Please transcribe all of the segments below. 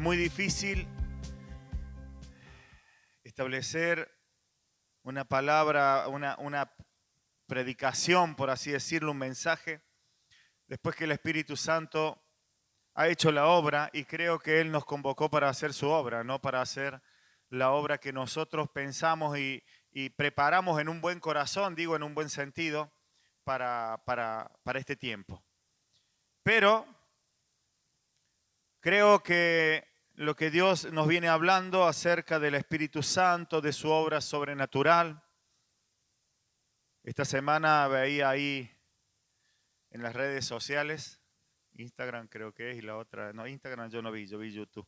Es muy difícil establecer una palabra, una predicación, por así decirlo, un mensaje, después que el Espíritu Santo ha hecho la obra, y creo que Él nos convocó para hacer su obra, no para hacer la obra que nosotros pensamos y preparamos en un buen corazón, digo en un buen sentido, para este tiempo. Pero creo que lo que Dios nos viene hablando acerca del Espíritu Santo, de su obra sobrenatural. Esta semana veía ahí en las redes sociales, Instagram creo que es, y la otra, no, Instagram yo no vi, yo vi YouTube.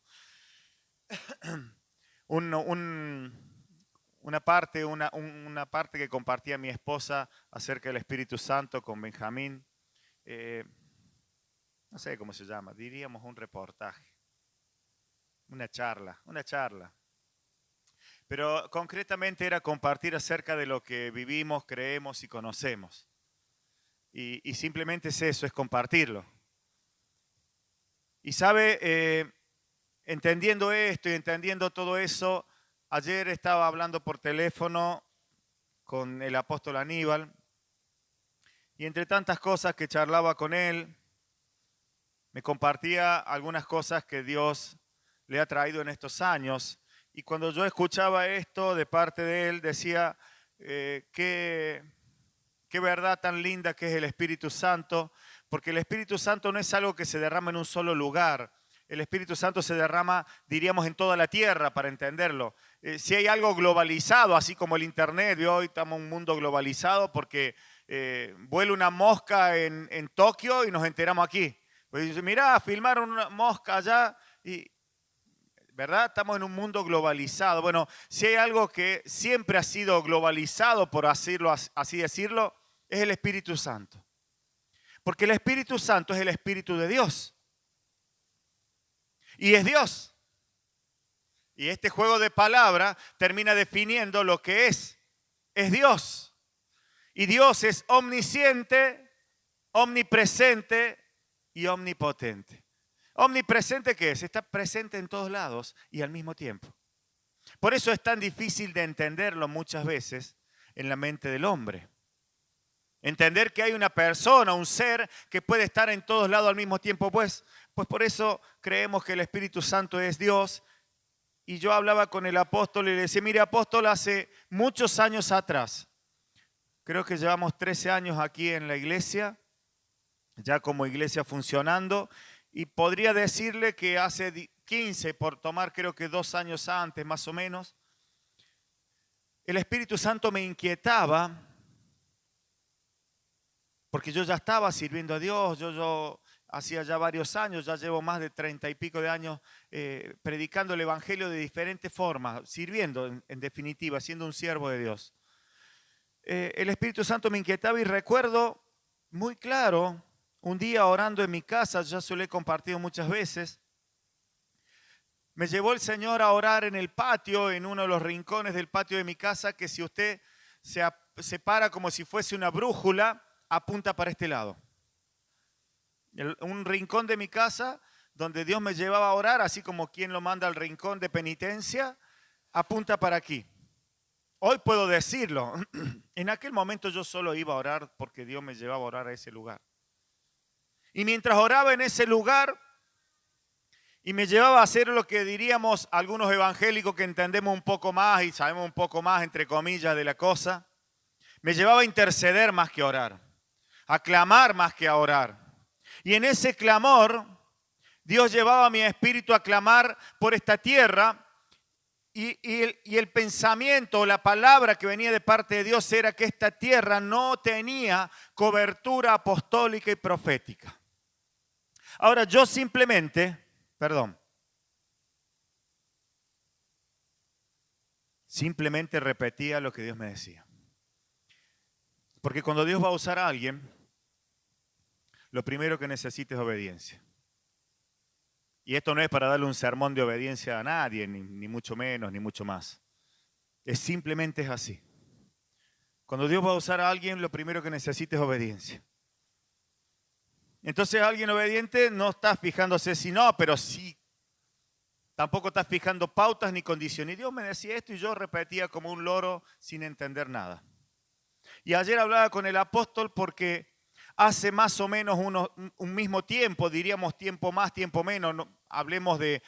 Una parte que compartía mi esposa acerca del Espíritu Santo con Benjamín. No sé cómo se llama, diríamos un reportaje, una charla. Pero concretamente era compartir acerca de lo que vivimos, creemos y conocemos. Y simplemente es eso, es compartirlo. Y sabe, entendiendo esto y entendiendo todo eso, ayer estaba hablando por teléfono con el apóstol Aníbal, y entre tantas cosas que charlaba con él, me compartía algunas cosas que Dios le ha traído en estos años. Y cuando yo escuchaba esto de parte de él, decía, qué verdad tan linda que es el Espíritu Santo, porque el Espíritu Santo no es algo que se derrama en un solo lugar. El Espíritu Santo se derrama, diríamos, en toda la tierra, para entenderlo. Si hay algo globalizado, así como el Internet, y hoy estamos en un mundo globalizado porque vuela una mosca en Tokio y nos enteramos aquí. Pues dice, mirá, filmaron una mosca allá y, ¿verdad? Estamos en un mundo globalizado. Bueno, si hay algo que siempre ha sido globalizado, por así decirlo, es el Espíritu Santo. Porque el Espíritu Santo es el Espíritu de Dios. Y es Dios. Y este juego de palabras termina definiendo lo que es. Es Dios. Y Dios es omnisciente, omnipresente y omnipotente. ¿Omnipresente qué es? Está presente en todos lados y al mismo tiempo. Por eso es tan difícil de entenderlo muchas veces en la mente del hombre. Entender que hay una persona, un ser que puede estar en todos lados al mismo tiempo. Pues por eso creemos que el Espíritu Santo es Dios. Y yo hablaba con el apóstol y le decía, mire apóstol, hace muchos años atrás, creo que llevamos 13 años aquí en la iglesia, ya como iglesia funcionando, y podría decirle que hace 15, por tomar creo que 2 años antes más o menos, el Espíritu Santo me inquietaba, porque yo ya estaba sirviendo a Dios, yo hacía ya varios años, ya llevo más de 30 y pico de años predicando el Evangelio de diferentes formas, sirviendo en definitiva, siendo un siervo de Dios. El Espíritu Santo me inquietaba y recuerdo muy claro, un día orando en mi casa, ya se lo he compartido muchas veces, me llevó el Señor a orar en el patio, en uno de los rincones del patio de mi casa, que si usted se para como si fuese una brújula, apunta para este lado. Un rincón de mi casa donde Dios me llevaba a orar, así como quien lo manda al rincón de penitencia, apunta para aquí. Hoy puedo decirlo, en aquel momento yo solo iba a orar porque Dios me llevaba a orar a ese lugar. Y mientras oraba en ese lugar y me llevaba a hacer lo que diríamos algunos evangélicos que entendemos un poco más y sabemos un poco más, entre comillas, de la cosa, me llevaba a interceder más que a orar, a clamar más que a orar. Y en ese clamor, Dios llevaba a mi espíritu a clamar por esta tierra. Y el pensamiento, la palabra que venía de parte de Dios era que esta tierra no tenía cobertura apostólica y profética. Ahora yo simplemente repetía lo que Dios me decía. Porque cuando Dios va a usar a alguien, lo primero que necesita es obediencia. Y esto no es para darle un sermón de obediencia a nadie, ni mucho menos, ni mucho más. Simplemente es así. Cuando Dios va a usar a alguien, lo primero que necesita es obediencia. Entonces alguien obediente no está fijándose si no, pero sí. Tampoco estás fijando pautas ni condiciones. Y Dios me decía esto y yo repetía como un loro sin entender nada. Y ayer hablaba con el apóstol porque hace más o menos un mismo tiempo, diríamos tiempo más, tiempo menos, no, hablemos de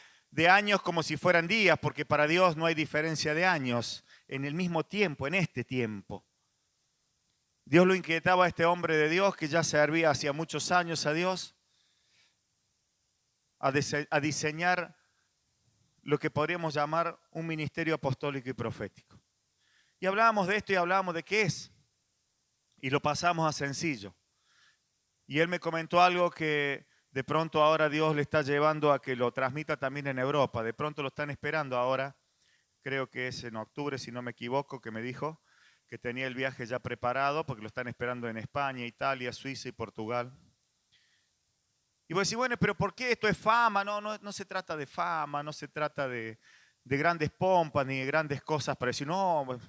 años como si fueran días, porque para Dios no hay diferencia de años, en el mismo tiempo, en este tiempo. Dios lo inquietaba a este hombre de Dios que ya servía hacía muchos años a Dios, a diseñar lo que podríamos llamar un ministerio apostólico y profético. Y hablábamos de esto y hablábamos de qué es. Y lo pasamos a sencillo. Y él me comentó algo que de pronto ahora Dios le está llevando a que lo transmita también en Europa. De pronto lo están esperando ahora. Creo que es en octubre, si no me equivoco, que me dijo que tenía el viaje ya preparado porque lo están esperando en España, Italia, Suiza y Portugal. Y vos decís, bueno, pero ¿por qué esto es fama? No se trata de fama, no se trata de grandes pompas ni de grandes cosas para decir, no,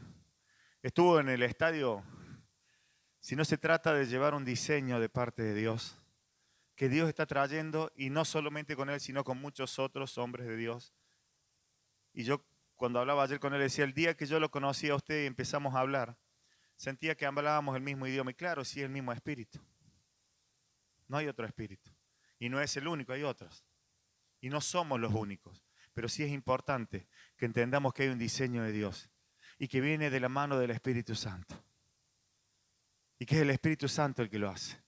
estuvo en el estadio. Si no se trata de llevar un diseño de parte de Dios, que Dios está trayendo, y no solamente con él, sino con muchos otros hombres de Dios. Y yo, cuando hablaba ayer con él, decía, el día que yo lo conocí a usted y empezamos a hablar, sentía que hablábamos el mismo idioma. Y claro, sí, el mismo espíritu. No hay otro espíritu. Y no es el único, hay otros. Y no somos los únicos. Pero sí es importante que entendamos que hay un diseño de Dios y que viene de la mano del Espíritu Santo. Y que es el Espíritu Santo el que lo hace.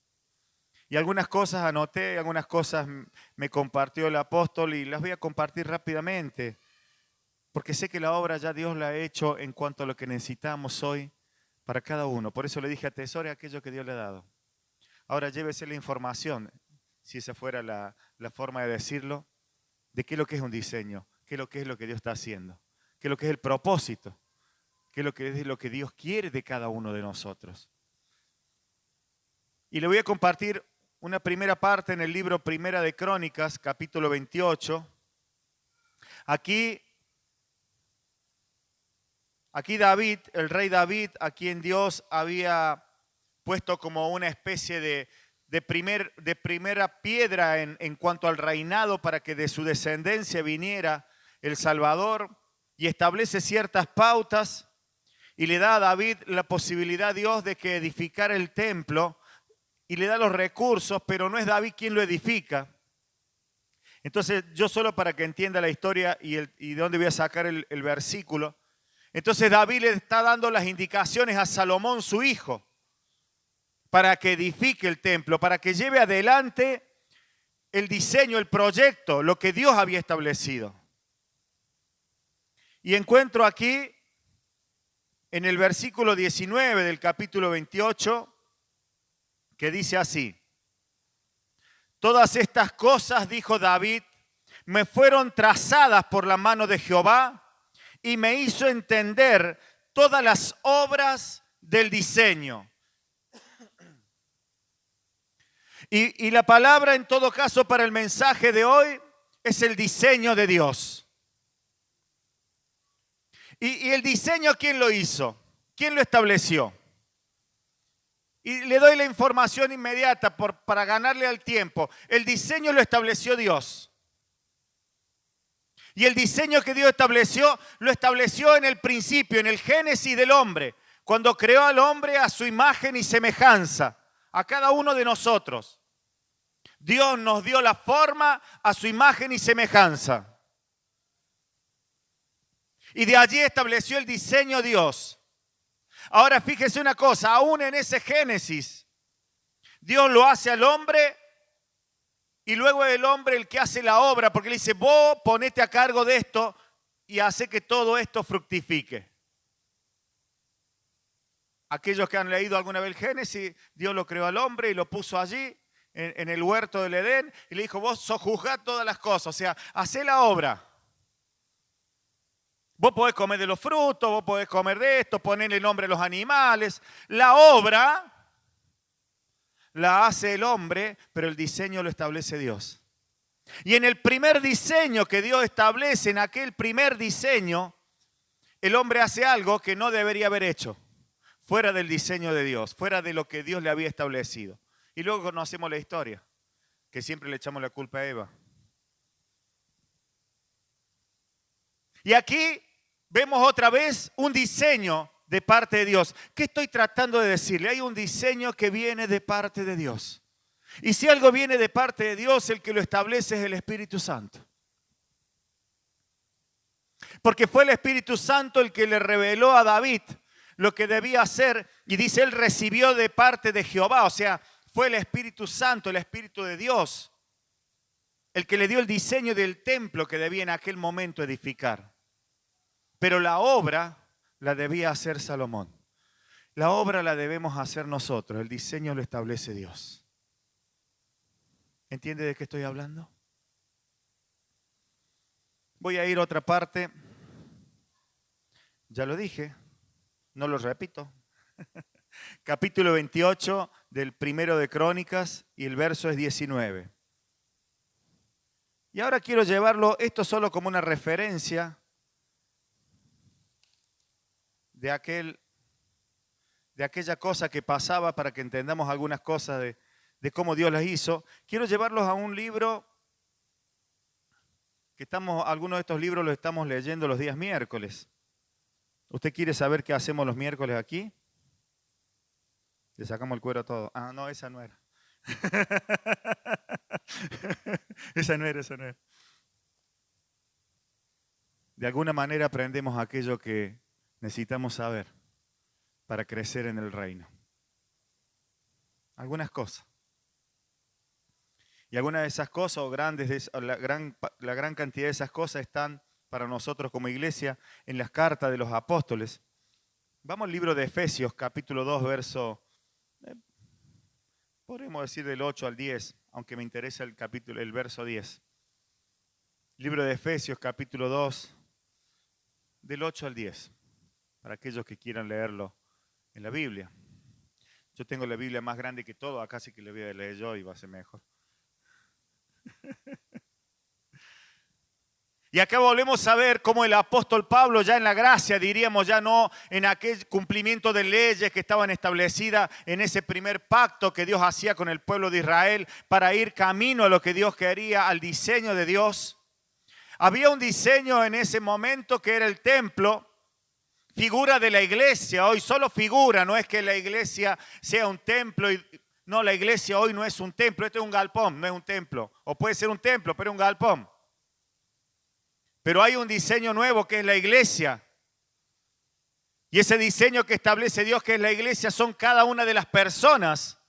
Y algunas cosas anoté, algunas cosas me compartió el apóstol y las voy a compartir rápidamente. Porque sé que la obra ya Dios la ha hecho en cuanto a lo que necesitamos hoy para cada uno. Por eso le dije, atesore aquello que Dios le ha dado. Ahora llévese la información, si esa fuera la forma de decirlo, de qué es lo que es un diseño, qué es lo que Dios está haciendo, qué es lo que es el propósito, qué es lo que Dios quiere de cada uno de nosotros. Y le voy a compartir una primera parte en el libro Primera de Crónicas, capítulo 28. Aquí David, el rey David, a quien Dios había puesto como una especie de primera piedra en cuanto al reinado para que de su descendencia viniera el Salvador, y establece ciertas pautas y le da a David la posibilidad, Dios, de que edificara el templo y le da los recursos, pero no es David quien lo edifica. Entonces, yo solo para que entienda la historia y de dónde voy a sacar el versículo. Entonces David le está dando las indicaciones a Salomón, su hijo, para que edifique el templo, para que lleve adelante el diseño, el proyecto, lo que Dios había establecido. Y encuentro aquí, en el versículo 19 del capítulo 28, que dice así: todas estas cosas, dijo David, me fueron trazadas por la mano de Jehová y me hizo entender todas las obras del diseño. Y la palabra en todo caso para el mensaje de hoy es el diseño de Dios. Y el diseño, ¿quién lo hizo? ¿Quién lo estableció? Y le doy la información inmediata para ganarle al tiempo. El diseño lo estableció Dios. Y el diseño que Dios estableció, lo estableció en el principio, en el génesis del hombre, cuando creó al hombre a su imagen y semejanza, a cada uno de nosotros. Dios nos dio la forma a su imagen y semejanza. Y de allí estableció el diseño Dios. Ahora fíjese una cosa, aún en ese génesis, Dios lo hace al hombre y luego es el hombre el que hace la obra, porque le dice, vos ponete a cargo de esto y hace que todo esto fructifique. Aquellos que han leído alguna vez el Génesis, Dios lo creó al hombre y lo puso allí, en el huerto del Edén, y le dijo, vos sojuzgad todas las cosas, o sea, hacé la obra. Vos podés comer de los frutos, vos podés comer de esto, ponerle nombre a los animales. La obra la hace el hombre, pero el diseño lo establece Dios. Y en el primer diseño que Dios establece, en aquel primer diseño, el hombre hace algo que no debería haber hecho, fuera del diseño de Dios, fuera de lo que Dios le había establecido. Y luego conocemos la historia, que siempre le echamos la culpa a Eva. Y aquí vemos otra vez un diseño de parte de Dios. ¿Qué estoy tratando de decirle? Hay un diseño que viene de parte de Dios. Y si algo viene de parte de Dios, el que lo establece es el Espíritu Santo. Porque fue el Espíritu Santo el que le reveló a David lo que debía hacer. Y dice, él recibió de parte de Jehová. O sea, fue el Espíritu Santo, el Espíritu de Dios, el que le dio el diseño del templo que debía en aquel momento edificar. Pero la obra la debía hacer Salomón. La obra la debemos hacer nosotros. El diseño lo establece Dios. ¿Entiende de qué estoy hablando? Voy a ir a otra parte. Ya lo dije, no lo repito. Capítulo 28 del primero de Crónicas y el verso es 19. Y ahora quiero llevarlo, esto solo como una referencia de aquella cosa que pasaba para que entendamos algunas cosas de cómo Dios las hizo. Quiero llevarlos a un libro que algunos de estos libros los estamos leyendo los días miércoles. ¿Usted quiere saber qué hacemos los miércoles aquí? Le sacamos el cuero a todo. Ah, no, esa no era. Esa no era. De alguna manera aprendemos aquello que necesitamos saber para crecer en el reino. Algunas cosas. Y algunas de esas cosas, la gran cantidad de esas cosas están para nosotros como iglesia en las cartas de los apóstoles. Vamos al libro de Efesios, capítulo 2, verso, podríamos decir del 8 al 10, aunque me interesa el verso 10. Libro de Efesios, capítulo 2, del 8 al 10, para aquellos que quieran leerlo en la Biblia. Yo tengo la Biblia más grande que todo, acá sí que le voy a leer yo y va a ser mejor. Y acá volvemos a ver cómo el apóstol Pablo ya en la gracia, diríamos ya no en aquel cumplimiento de leyes que estaban establecidas en ese primer pacto que Dios hacía con el pueblo de Israel para ir camino a lo que Dios quería, al diseño de Dios. Había un diseño en ese momento que era el templo, figura de la iglesia, hoy solo figura, no es que la iglesia sea un templo. No, la iglesia hoy no es un templo, esto es un galpón, no es un templo. O puede ser un templo, pero es un galpón. Pero hay un diseño nuevo que es la iglesia. Y ese diseño que establece Dios, que es la iglesia, son cada una de las personas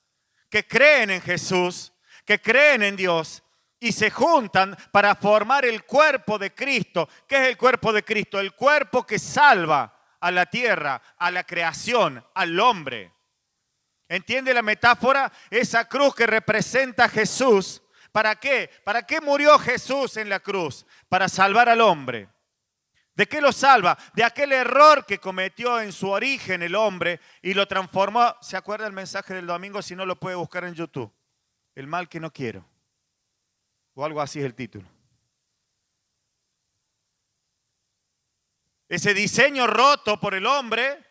que creen en Jesús, que creen en Dios y se juntan para formar el cuerpo de Cristo. ¿Qué es el cuerpo de Cristo? El cuerpo que salva a la tierra, a la creación, al hombre. ¿Entiende la metáfora? Esa cruz que representa a Jesús. ¿Para qué? ¿Para qué murió Jesús en la cruz? Para salvar al hombre. ¿De qué lo salva? De aquel error que cometió en su origen el hombre y lo transformó. ¿Se acuerda el mensaje del domingo? Si no, lo puede buscar en YouTube. El mal que no quiero. O algo así es el título. Ese diseño roto por el hombre.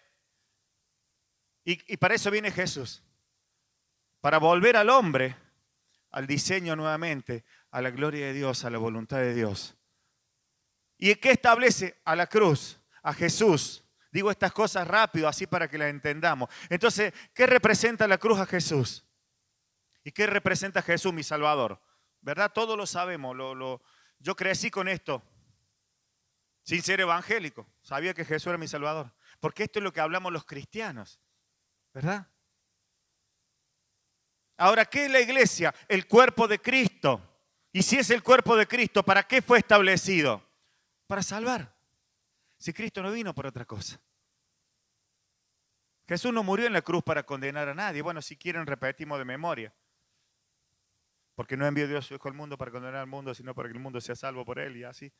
Y para eso viene Jesús. Para volver al hombre al diseño nuevamente, a la gloria de Dios, a la voluntad de Dios. ¿Y qué establece? A la cruz, a Jesús. Digo estas cosas rápido, así para que las entendamos. Entonces, ¿qué representa la cruz a Jesús? ¿Y qué representa Jesús, mi Salvador? ¿Verdad? Todos lo sabemos. Yo crecí con esto, sin ser evangélico. Sabía que Jesús era mi Salvador. Porque esto es lo que hablamos los cristianos, ¿verdad? Ahora, ¿qué es la iglesia? El cuerpo de Cristo. Y si es el cuerpo de Cristo, ¿para qué fue establecido? Para salvar. Si Cristo no vino por otra cosa. Jesús no murió en la cruz para condenar a nadie. Bueno, si quieren repetimos de memoria. Porque no envió Dios a su Hijo al mundo para condenar al mundo, sino para que el mundo sea salvo por él. Y así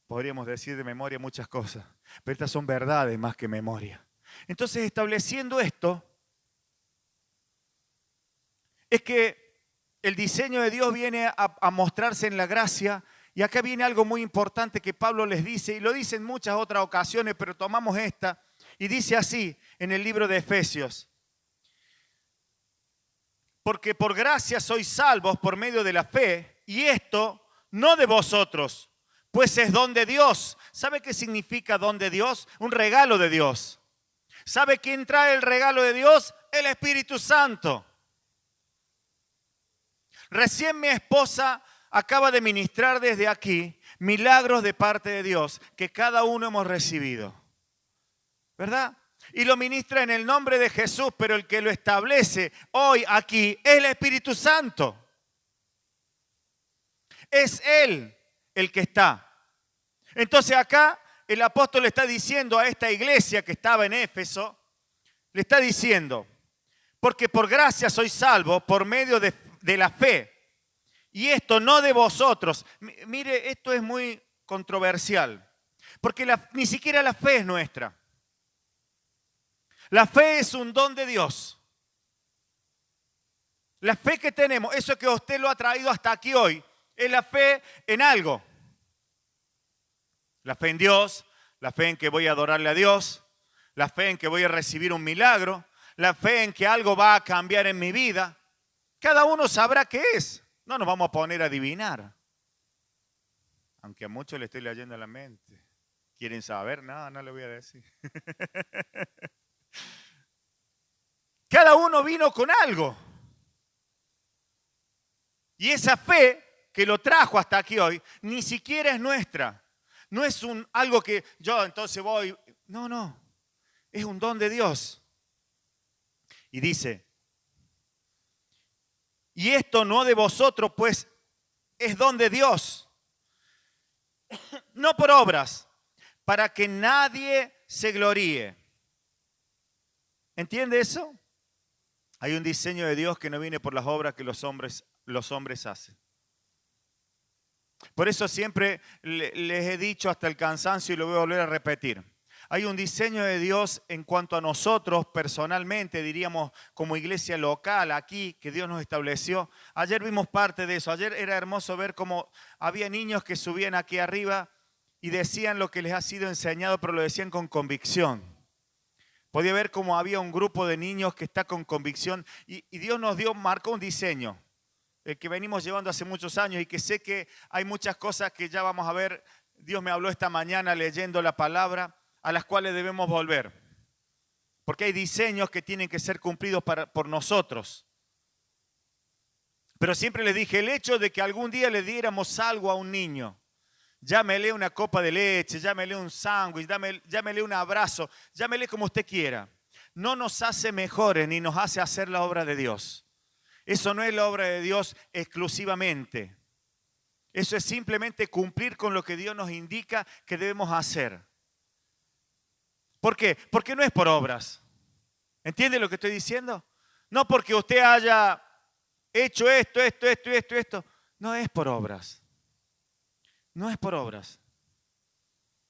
podríamos decir de memoria muchas cosas. Pero estas son verdades más que memoria. Entonces, estableciendo esto, es que el diseño de Dios viene a mostrarse en la gracia. Y acá viene algo muy importante que Pablo les dice, y lo dice en muchas otras ocasiones, pero tomamos esta, y dice así en el libro de Efesios. Porque por gracia sois salvos por medio de la fe, y esto no de vosotros, pues es don de Dios. ¿Sabe qué significa don de Dios? Un regalo de Dios. ¿Sabe quién trae el regalo de Dios? El Espíritu Santo. Recién mi esposa acaba de ministrar desde aquí milagros de parte de Dios que cada uno hemos recibido. ¿Verdad? Y lo ministra en el nombre de Jesús, pero el que lo establece hoy aquí es el Espíritu Santo. Es Él el que está. Entonces acá el apóstol le está diciendo a esta iglesia que estaba en Éfeso, le está diciendo, porque por gracia sois salvos por medio de la fe. Y esto no de vosotros. Mire, esto es muy controversial, porque ni siquiera la fe es nuestra. La fe es un don de Dios. La fe que tenemos, eso que usted lo ha traído hasta aquí hoy, es la fe en algo. La fe en Dios, la fe en que voy a adorarle a Dios, la fe en que voy a recibir un milagro, la fe en que algo va a cambiar en mi vida. Cada uno sabrá qué es. No nos vamos a poner a adivinar. Aunque a muchos le estoy leyendo la mente. ¿Quieren saber? No, no le voy a decir. Cada uno vino con algo. Y esa fe que lo trajo hasta aquí hoy, ni siquiera es nuestra. No es algo que yo entonces voy. No, no. Es un don de Dios. Y dice, y esto no de vosotros, pues es don de Dios. No por obras, para que nadie se gloríe. ¿Entiende eso? Hay un diseño de Dios que no viene por las obras que los hombres hacen. Por eso siempre les he dicho hasta el cansancio y lo voy a volver a repetir. Hay un diseño de Dios en cuanto a nosotros personalmente, diríamos como iglesia local aquí, que Dios nos estableció. Ayer vimos parte de eso. Ayer era hermoso ver cómo había niños que subían aquí arriba y decían lo que les ha sido enseñado, pero lo decían con convicción. Podía ver cómo había un grupo de niños que está con convicción y Dios marcó un diseño. El que venimos llevando hace muchos años y que sé que hay muchas cosas que ya vamos a ver. Dios me habló esta mañana leyendo la palabra, a las cuales debemos volver. Porque hay diseños que tienen que ser cumplidos por nosotros. Pero siempre les dije, el hecho de que algún día le diéramos algo a un niño, llámele una copa de leche, llámele un sándwich, llámele un abrazo, llámele como usted quiera, no nos hace mejores ni nos hace hacer la obra de Dios. Eso no es la obra de Dios exclusivamente. Eso es simplemente cumplir con lo que Dios nos indica que debemos hacer. ¿Por qué? Porque no es por obras. ¿Entiende lo que estoy diciendo? No porque usted haya hecho esto. No es por obras. No es por obras.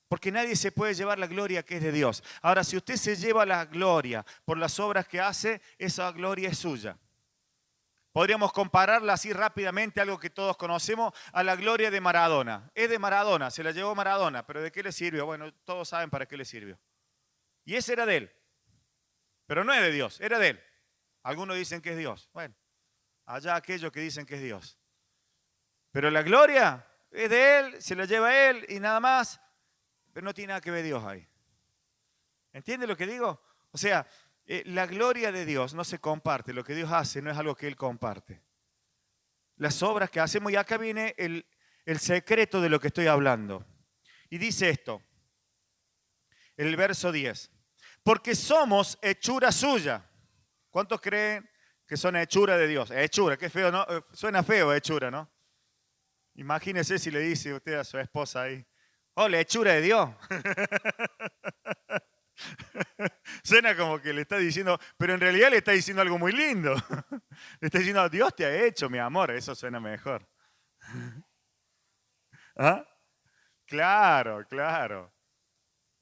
Porque nadie se puede llevar la gloria que es de Dios. Ahora, si usted se lleva la gloria por las obras que hace, esa gloria es suya. Podríamos compararla así rápidamente, algo que todos conocemos, a la gloria de Maradona. Es de Maradona, se la llevó Maradona, pero ¿de qué le sirvió? Bueno, todos saben para qué le sirvió. Y ese era de él. Pero no es de Dios, era de él. Algunos dicen que es Dios. Bueno, allá aquellos que dicen que es Dios. Pero la gloria es de él, se la lleva él y nada más. Pero no tiene nada que ver Dios ahí. ¿Entiende lo que digo? O sea, la gloria de Dios no se comparte. Lo que Dios hace no es algo que Él comparte. Las obras que hacemos, y acá viene el secreto de lo que estoy hablando. Y dice esto, el verso 10. Porque somos hechura suya. ¿Cuántos creen que son hechura de Dios? Hechura, qué feo, ¿no? Suena feo hechura, ¿no? Imagínese si le dice usted a su esposa ahí, oh, la hechura de Dios. Suena como que le está diciendo, pero en realidad le está diciendo algo muy lindo. Le está diciendo, Dios te ha hecho, mi amor. Eso suena mejor. ¿Ah? Claro, claro.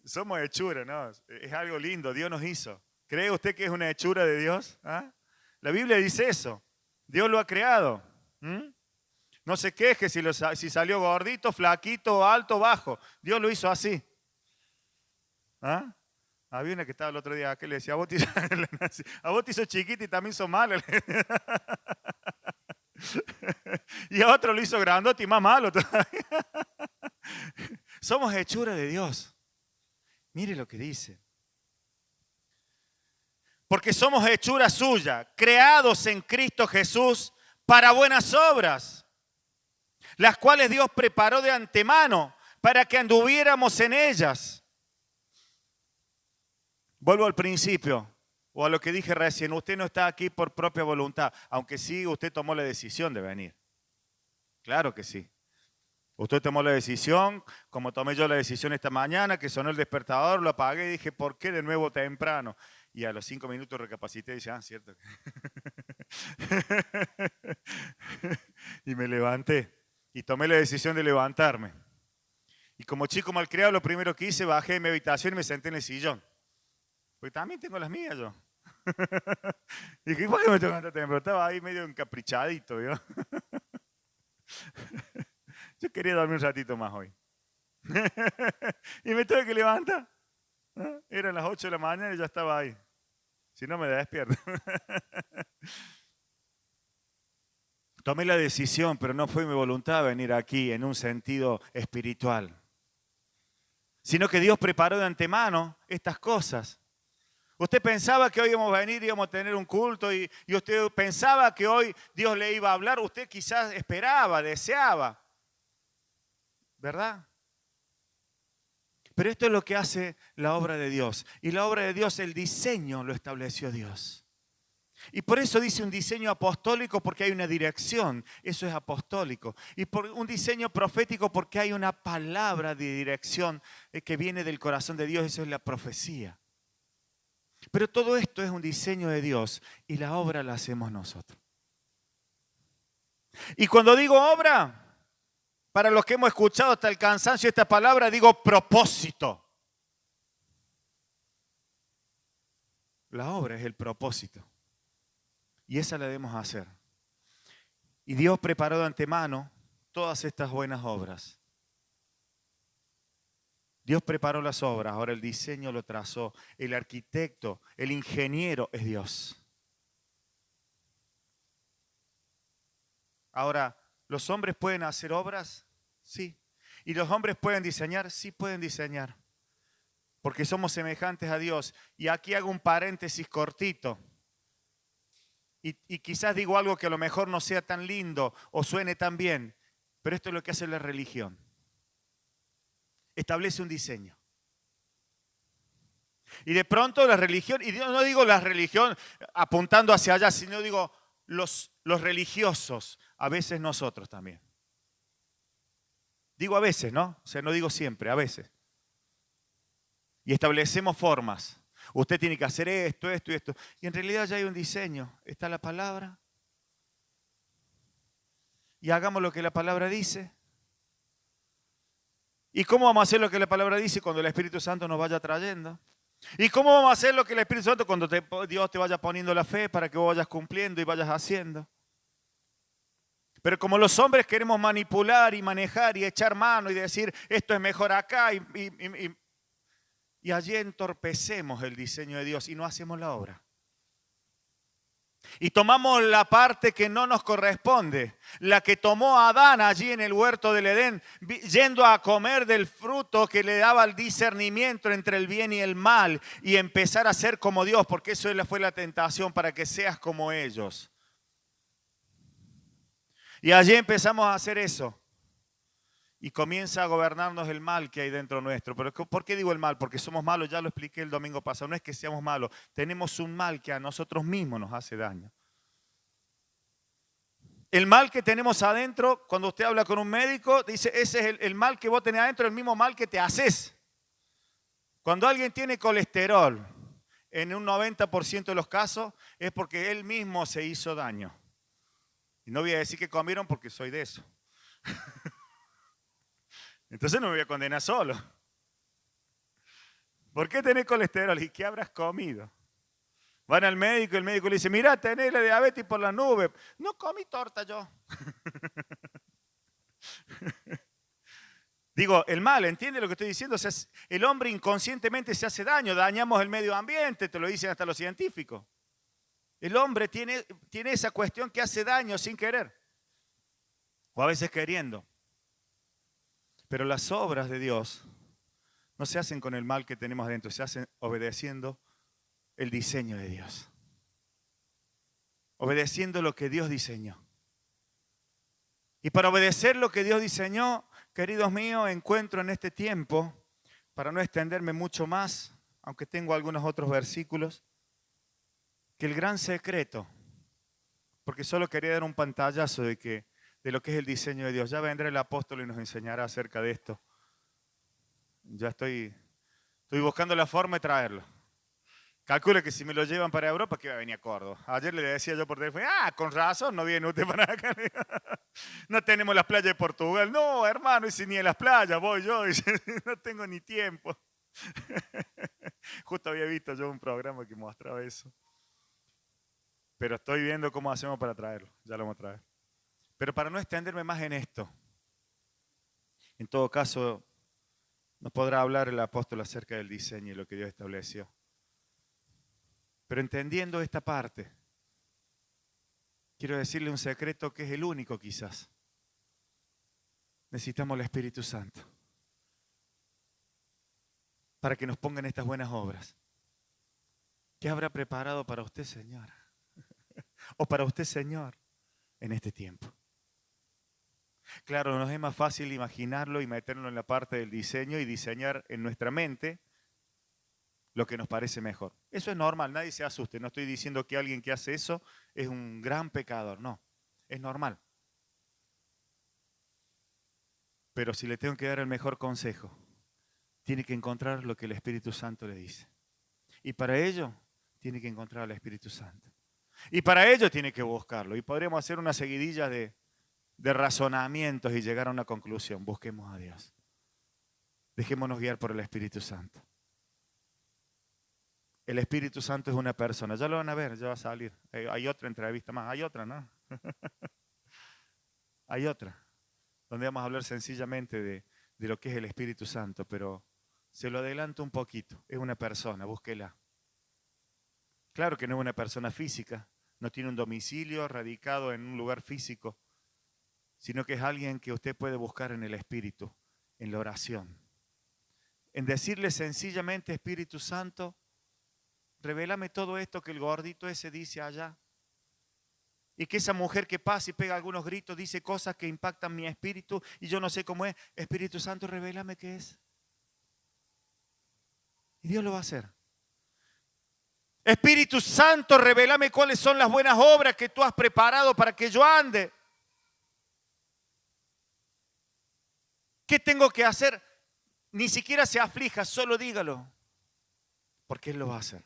Somos hechura, ¿no? Es algo lindo, Dios nos hizo. ¿Cree usted que es una hechura de Dios? ¿Ah? La Biblia dice eso. Dios lo ha creado. No se queje si salió gordito, flaquito, alto, bajo. Dios lo hizo así. ¿Ah? Había una que estaba el otro día, que le decía, a vos te hizo chiquita y también sos malo. Y a otro lo hizo grandote y más malo todavía. Somos hechura de Dios. Mire lo que dice. Porque somos hechura suya, creados en Cristo Jesús para buenas obras, las cuales Dios preparó de antemano para que anduviéramos en ellas. Vuelvo al principio, o a lo que dije recién. Usted no está aquí por propia voluntad, aunque sí usted tomó la decisión de venir. Claro que sí. Usted tomó la decisión, como tomé yo la decisión esta mañana, que sonó el despertador, lo apagué y dije, ¿por qué de nuevo temprano? Y a los 5 minutos recapacité y dije, cierto. Y me levanté y tomé la decisión de levantarme. Y como chico malcriado, lo primero que hice, bajé de mi habitación y me senté en el sillón. Porque también tengo las mías yo. Y dije, ¿por qué me tengo que levantar temprano? Estaba ahí medio encaprichadito, ¿no? Yo quería dormir un ratito más hoy. Y me tuve que levantar. Eran las 8 de la mañana y ya estaba ahí. Si no, me despierto. Tomé la decisión, pero no fue mi voluntad venir aquí en un sentido espiritual. Sino que Dios preparó de antemano estas cosas. Usted pensaba que hoy íbamos a venir, íbamos a tener un culto y usted pensaba que hoy Dios le iba a hablar. Usted quizás esperaba, deseaba. ¿Verdad? Pero esto es lo que hace la obra de Dios. Y la obra de Dios, el diseño lo estableció Dios. Y por eso dice un diseño apostólico, porque hay una dirección. Eso es apostólico. Y por un diseño profético, porque hay una palabra de dirección que viene del corazón de Dios. Eso es la profecía. Pero todo esto es un diseño de Dios y la obra la hacemos nosotros. Y cuando digo obra, para los que hemos escuchado hasta el cansancio esta palabra, digo propósito. La obra es el propósito. Y esa la debemos hacer. Y Dios preparó de antemano todas estas buenas obras. Dios preparó las obras, ahora el diseño lo trazó. El arquitecto, el ingeniero es Dios. Ahora, ¿los hombres pueden hacer obras? Sí. ¿Y los hombres pueden diseñar? Sí pueden diseñar. Porque somos semejantes a Dios. Y aquí hago un paréntesis cortito. Y quizás digo algo que a lo mejor no sea tan lindo o suene tan bien. Pero esto es lo que hace la religión. Establece un diseño. Y de pronto la religión, y no digo la religión apuntando hacia allá, sino digo los religiosos, a veces nosotros también. Digo a veces, ¿no? O sea, no digo siempre, a veces. Y establecemos formas. Usted tiene que hacer esto, esto y esto. Y en realidad ya hay un diseño. Está la palabra. Y hagamos lo que la palabra dice. ¿Y cómo vamos a hacer lo que la palabra dice cuando el Espíritu Santo nos vaya trayendo? ¿Y cómo vamos a hacer lo que el Espíritu Santo cuando Dios te vaya poniendo la fe para que vos vayas cumpliendo y vayas haciendo? Pero como los hombres queremos manipular y manejar y echar mano y decir esto es mejor acá y allí entorpecemos el diseño de Dios y no hacemos la obra. Y tomamos la parte que no nos corresponde, la que tomó Adán allí en el huerto del Edén, yendo a comer del fruto que le daba el discernimiento entre el bien y el mal y empezar a ser como Dios, porque eso fue la tentación para que seas como ellos. Y allí empezamos a hacer eso. Y comienza a gobernarnos el mal que hay dentro nuestro. ¿Pero por qué digo el mal? Porque somos malos, ya lo expliqué el domingo pasado. No es que seamos malos, tenemos un mal que a nosotros mismos nos hace daño. El mal que tenemos adentro, cuando usted habla con un médico, dice, ese es el mal que vos tenés adentro, el mismo mal que te haces. Cuando alguien tiene colesterol, en un 90% de los casos, es porque él mismo se hizo daño. Y no voy a decir que comieron porque soy de eso. Entonces no me voy a condenar solo. ¿Por qué tenés colesterol? ¿Y qué habrás comido? Van al médico y el médico le dice, mira, tenés la diabetes por la nube. No comí torta yo. Digo, el mal, ¿entiende lo que estoy diciendo? O sea, el hombre inconscientemente se hace daño, dañamos el medio ambiente, te lo dicen hasta los científicos. El hombre tiene esa cuestión que hace daño sin querer, o a veces queriendo. Pero las obras de Dios no se hacen con el mal que tenemos adentro, se hacen obedeciendo el diseño de Dios. Obedeciendo lo que Dios diseñó. Y para obedecer lo que Dios diseñó, queridos míos, encuentro en este tiempo, para no extenderme mucho más, aunque tengo algunos otros versículos, que el gran secreto, porque solo quería dar un pantallazo de lo que es el diseño de Dios. Ya vendrá el apóstol y nos enseñará acerca de esto. Ya estoy buscando la forma de traerlo. Calcule que si me lo llevan para Europa, que va a venir a Córdoba. Ayer le decía yo por teléfono, con razón no viene usted para acá. No tenemos las playas de Portugal. No, hermano, y si ni en las playas voy yo, no tengo ni tiempo. Justo había visto yo un programa que mostraba eso. Pero estoy viendo cómo hacemos para traerlo. Ya lo vamos a traer. Pero para no extenderme más en esto, en todo caso, nos podrá hablar el apóstol acerca del diseño y lo que Dios estableció. Pero entendiendo esta parte, quiero decirle un secreto que es el único quizás. Necesitamos el Espíritu Santo para que nos pongan estas buenas obras. ¿Qué habrá preparado para usted, Señor? O para usted, Señor, en este tiempo. Claro, nos es más fácil imaginarlo y meterlo en la parte del diseño y diseñar en nuestra mente lo que nos parece mejor. Eso es normal, nadie se asuste. No estoy diciendo que alguien que hace eso es un gran pecador, no. Es normal. Pero si le tengo que dar el mejor consejo, tiene que encontrar lo que el Espíritu Santo le dice. Y para ello, tiene que encontrar al Espíritu Santo. Y para ello tiene que buscarlo. Y podríamos hacer una seguidilla de razonamientos y llegar a una conclusión. Busquemos a Dios. Dejémonos guiar por el Espíritu Santo. El Espíritu Santo es una persona. Ya lo van a ver, ya va a salir. Hay otra entrevista más. Hay otra, ¿no? Hay otra. Donde vamos a hablar sencillamente de lo que es el Espíritu Santo. Pero se lo adelanto un poquito. Es una persona, búsquela. Claro que no es una persona física. No tiene un domicilio radicado en un lugar físico. Sino que es alguien que usted puede buscar en el Espíritu, en la oración. En decirle sencillamente, Espíritu Santo, revélame todo esto que el gordito ese dice allá. Y que esa mujer que pasa y pega algunos gritos dice cosas que impactan mi espíritu y yo no sé cómo es. Espíritu Santo, revélame qué es. Y Dios lo va a hacer. Espíritu Santo, revélame cuáles son las buenas obras que tú has preparado para que yo ande. ¿Qué tengo que hacer? Ni siquiera se aflija, solo dígalo. Porque Él lo va a hacer.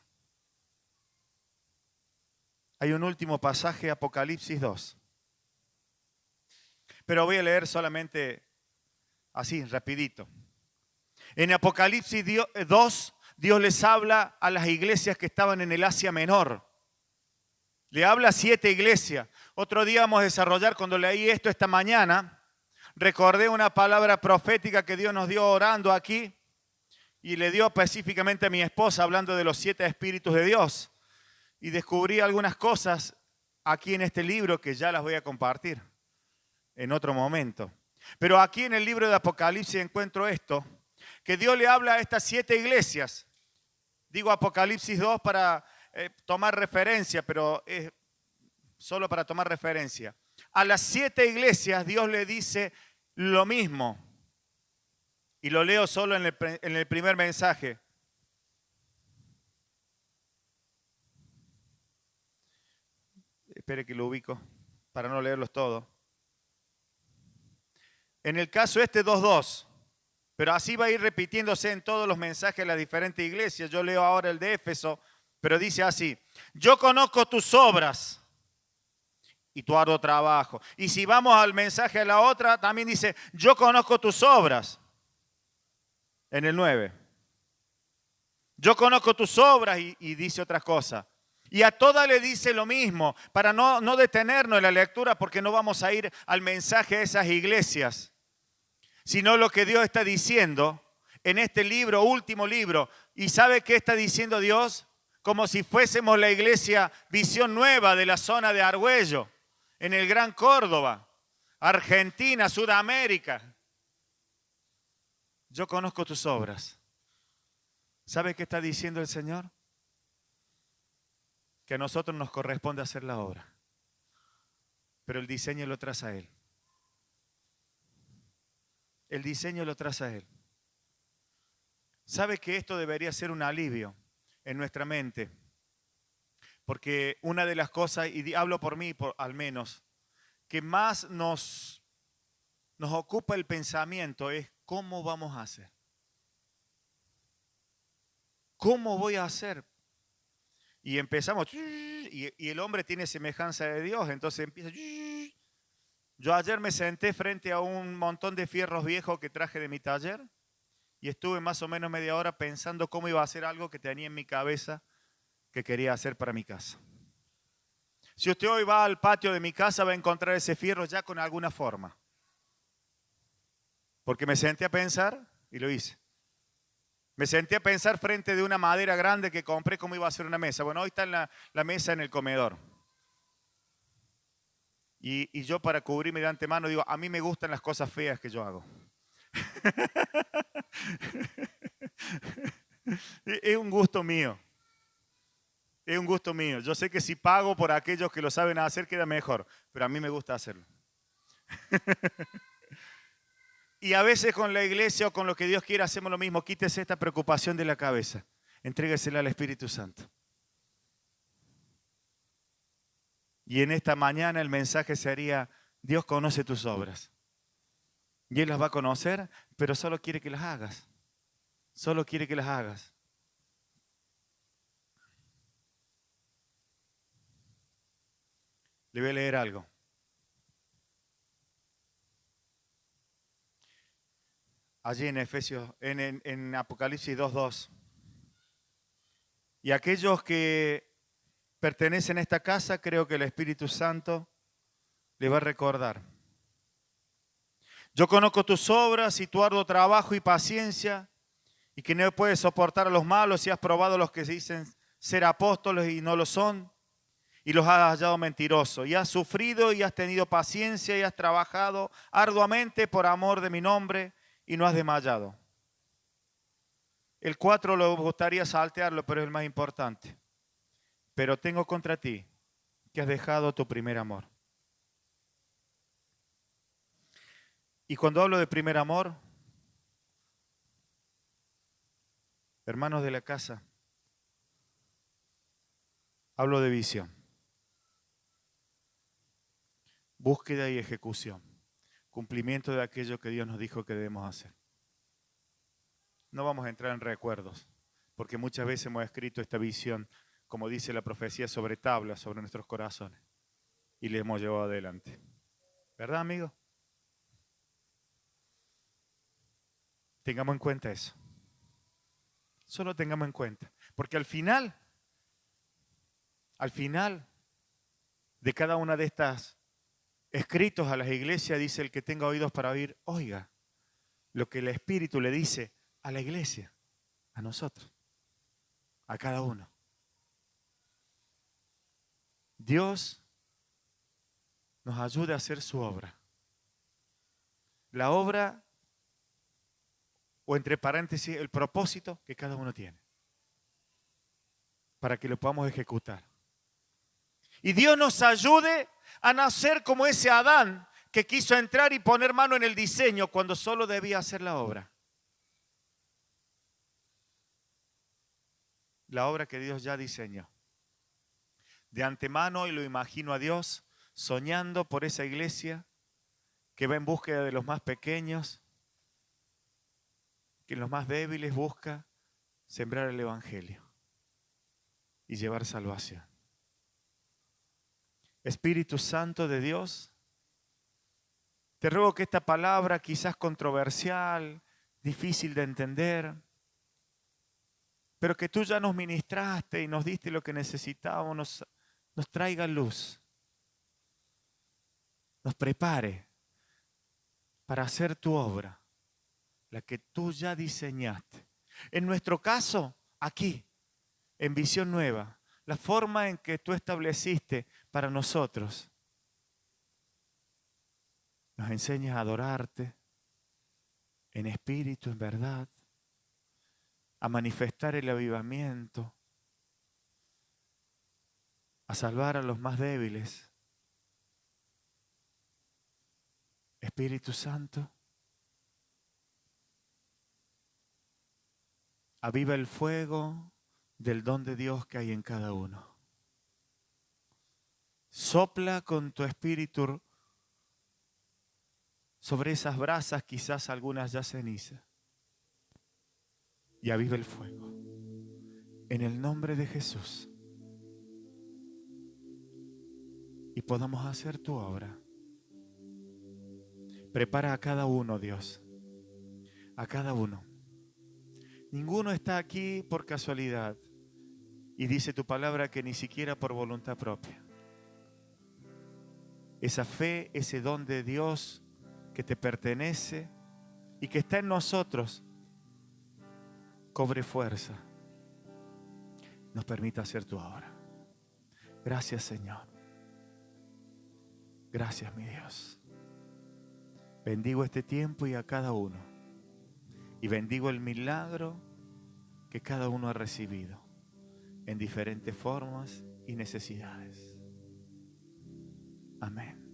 Hay un último pasaje, Apocalipsis 2. Pero voy a leer solamente así, rapidito. En Apocalipsis 2, Dios les habla a las iglesias que estaban en el Asia Menor. Le habla a 7 iglesias. Otro día vamos a desarrollar, cuando leí esto esta mañana, recordé una palabra profética que Dios nos dio orando aquí y le dio específicamente a mi esposa hablando de los 7 espíritus de Dios. Y descubrí algunas cosas aquí en este libro que ya las voy a compartir en otro momento. Pero aquí en el libro de Apocalipsis encuentro esto, que Dios le habla a estas 7 iglesias. Digo Apocalipsis 2 para tomar referencia, pero es solo para tomar referencia. A las 7 iglesias Dios le dice lo mismo. Y lo leo solo en el primer mensaje. Espere que lo ubico para no leerlos todos. En el caso 2:2, pero así va a ir repitiéndose en todos los mensajes de las diferentes iglesias. Yo leo ahora el de Éfeso, pero dice así: yo conozco tus obras y tu arduo trabajo. Y si vamos al mensaje de la otra, también dice: yo conozco tus obras. En el 9. Yo conozco tus obras y dice otras cosas. Y a todas le dice lo mismo, para no detenernos en la lectura, porque no vamos a ir al mensaje de esas iglesias, sino lo que Dios está diciendo en este libro, último libro. ¿Y sabe qué está diciendo Dios? Como si fuésemos la iglesia Visión Nueva de la zona de Argüello, en el Gran Córdoba, Argentina, Sudamérica. yo conozco tus obras. ¿Sabe qué está diciendo el Señor? Que a nosotros nos corresponde hacer la obra, pero el diseño lo traza Él. El diseño lo traza Él. ¿Sabe que esto debería ser un alivio en nuestra mente? Porque una de las cosas, y hablo por mí al menos, que más nos ocupa el pensamiento es cómo vamos a hacer. ¿Cómo voy a hacer? Y empezamos, y el hombre tiene semejanza de Dios, entonces empieza. Yo ayer me senté frente a un montón de fierros viejos que traje de mi taller y estuve más o menos media hora pensando cómo iba a hacer algo que tenía en mi cabeza que quería hacer para mi casa. Si usted hoy va al patio de mi casa va a encontrar ese fierro ya con alguna forma. Porque me senté a pensar y lo hice. Me senté a pensar frente de una madera grande que compré cómo iba a ser una mesa. Bueno, hoy está en la mesa en el comedor. Y yo para cubrirme de antemano digo, a mí me gustan las cosas feas que yo hago. Es un gusto mío. Es un gusto mío. Yo sé que si pago por aquellos que lo saben hacer queda mejor, pero a mí me gusta hacerlo. Y a veces con la iglesia o con lo que Dios quiere hacemos lo mismo. Quítese esta preocupación de la cabeza. Entréguesela al Espíritu Santo. Y en esta mañana el mensaje sería, Dios conoce tus obras. Y Él las va a conocer, pero solo quiere que las hagas. Solo quiere que las hagas. Le voy a leer algo. Allí en Efesios, en Apocalipsis 2:2. Y aquellos que pertenecen a esta casa, creo que el Espíritu Santo le va a recordar. Yo conozco tus obras y tu arduo trabajo y paciencia, y que no puedes soportar a los malos y has probado a los que se dicen ser apóstoles y no lo son, y los has hallado mentirosos. Y has sufrido y has tenido paciencia y has trabajado arduamente por amor de mi nombre y no has desmayado. El 4 lo gustaría saltearlo, pero es el más importante. Pero tengo contra ti que has dejado tu primer amor. Y cuando hablo de primer amor, hermanos de la casa, hablo de visión, búsqueda y ejecución, cumplimiento de aquello que Dios nos dijo que debemos hacer. No vamos a entrar en recuerdos, porque muchas veces hemos escrito esta visión, como dice la profecía, sobre tablas, sobre nuestros corazones, y le hemos llevado adelante. ¿Verdad, amigo? Tengamos en cuenta eso. Solo tengamos en cuenta. Porque al final de cada una de estas escritos a las iglesias dice el que tenga oídos para oír, oiga lo que el Espíritu le dice a la iglesia, a nosotros, a cada uno. Dios nos ayude a hacer su obra. La obra, o entre paréntesis, el propósito que cada uno tiene, para que lo podamos ejecutar. Y Dios nos ayude a nacer como ese Adán que quiso entrar y poner mano en el diseño cuando solo debía hacer la obra. La obra que Dios ya diseñó. De antemano, y lo imagino a Dios soñando por esa iglesia que va en búsqueda de los más pequeños, que en los más débiles busca sembrar el Evangelio y llevar salvación. Espíritu Santo de Dios, te ruego que esta palabra quizás controversial, difícil de entender, pero que tú ya nos ministraste y nos diste lo que necesitábamos, nos traiga luz, nos prepare para hacer tu obra, la que tú ya diseñaste. En nuestro caso, aquí, en Visión Nueva, la forma en que tú estableciste para nosotros, nos enseñas a adorarte, en espíritu, en verdad, a manifestar el avivamiento, a salvar a los más débiles. Espíritu Santo, aviva el fuego del don de Dios que hay en cada uno. Sopla con tu espíritu sobre esas brasas, quizás algunas ya cenizas, y aviva el fuego. En el nombre de Jesús. Y podamos hacer tu obra. Prepara a cada uno, Dios. A cada uno. Ninguno está aquí por casualidad. Y dice tu palabra que ni siquiera por voluntad propia. Esa fe, ese don de Dios que te pertenece y que está en nosotros, cobre fuerza. Nos permita hacer tu obra. Gracias, Señor. Gracias, mi Dios. Bendigo este tiempo y a cada uno. Y bendigo el milagro que cada uno ha recibido en diferentes formas y necesidades. Amén.